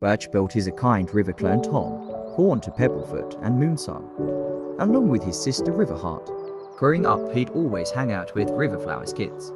Birchpelt is a kind river clan Tom, born to Pebblefoot and Moonsong, along with his sister Riverheart. Growing up, he'd always hang out with Riverflower's kids,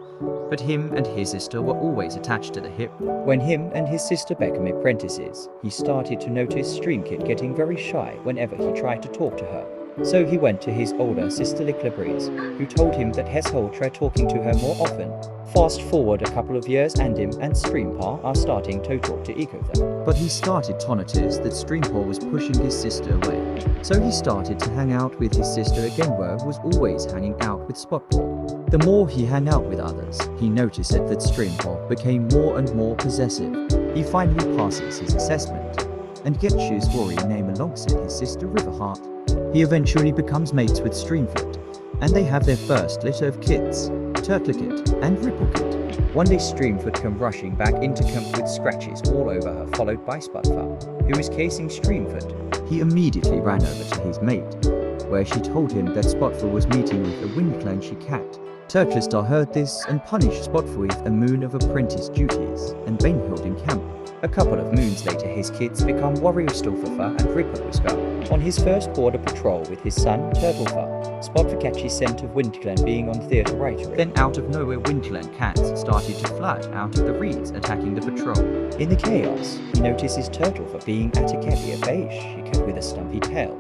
but him and his sister were always attached to the hip. When him and his sister became apprentices, he started to notice Streamkit getting very shy whenever he tried to talk to her. So he went to his older sister Licklebreeze, who told him that Hesshole tried talking to her more often. Fast forward a couple of years and him and Streampaw are starting to talk to each other. But he started to notice that Streampaw was pushing his sister away. So he started to hang out with his sister again, where was always hanging out with Spotpaw. The more he hung out with others, he noticed that Streampaw became more and more possessive. He finally passes his assessment and gets his warrior name alongside his sister Riverheart. He eventually becomes mates with Streamfoot, and they have their first litter of kids, Turtlecit and Ripplecit. One day Streamfoot come rushing back into camp with scratches all over her, followed by Spotfar, who is casing Streamfoot. He immediately ran over to his mate, where she told him that Spotfar was meeting with a WindClan she-cat. Turtlestar heard this and punished Spotfar with a moon of apprentice duties and been held in camp. A couple of moons later, his kids become Warrior Stuffer and Ripperwhisker. On his first border patrol with his son, Turtlefar, Spotfar catches scent of WindClan being on theatre right. Then out of nowhere, WindClan cats started to flood out of the reeds, attacking the patrol. In the chaos, he notices Turtlefar being at a cavity of a she-cat with a stumpy tail.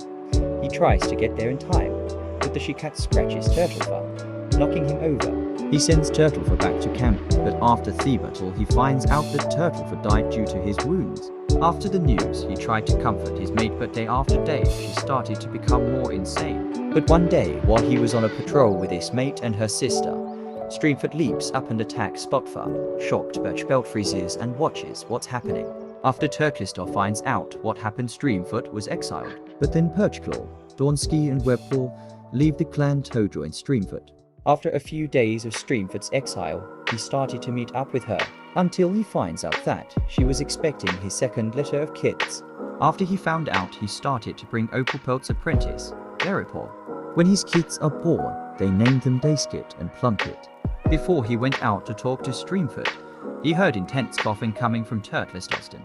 He tries to get there in time, but the she-cat scratches Turtlefar, knocking him over. He sends Turtlefar back to camp, but after the battle he finds out that Turtlefar died due to his wounds. After the news, he tried to comfort his mate, but day after day she started to become more insane. But one day, while he was on a patrol with his mate and her sister, Streamfoot leaps up and attacks Spotfar. Shocked, Birchpelt freezes and watches what's happening. After Turtlestar finds out what happened, Streamfoot was exiled. But then Perchclaw, Dawnsky and Webpaw leave the clan to join Streamfoot. After a few days of Streamfoot's exile, he started to meet up with her, until he finds out that she was expecting his second litter of kids. After he found out, he started to bring Opalpelt's apprentice, Berrypaw. When his kids are born, they named them Dayskit and Plunkett. Before he went out to talk to Streamfoot, he heard intense coughing coming from Turtlestar.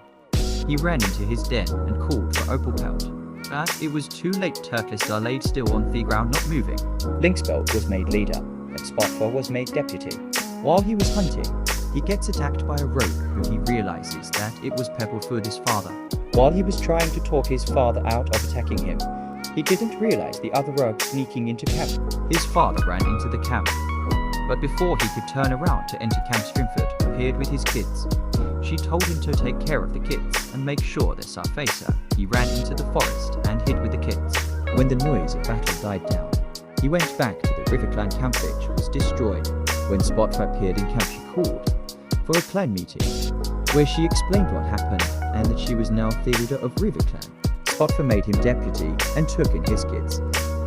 He ran into his den and called for Opalpelt. But it was too late. Turtlestar laid still on the ground, not moving. Lynxpelt was made leader, and Spotfar was made deputy. While he was hunting, he gets attacked by a rogue who he realizes that it was Pebblefoot, his father. While he was trying to talk his father out of attacking him, he didn't realize the other rogue sneaking into camp. His father ran into the camp, but before he could turn around to enter camp, Streamfoot appeared with his kids. She told him to take care of the kids and make sure they're safe. He ran into the forest and hid with the kids. When the noise of battle died down, he went back to the RiverClan camp, which was destroyed. When Spotfar appeared in camp, she called for a clan meeting, where she explained what happened and that she was now the leader of RiverClan. Spotfar made him deputy and took in his kids,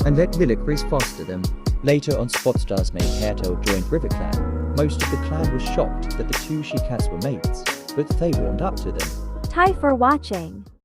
and let Licklebreeze foster them. Later on, Spotstar's mate Hairtail joined RiverClan. Most of the clan was shocked that the two she-cats were mates, but they warmed up to them. Ty for watching.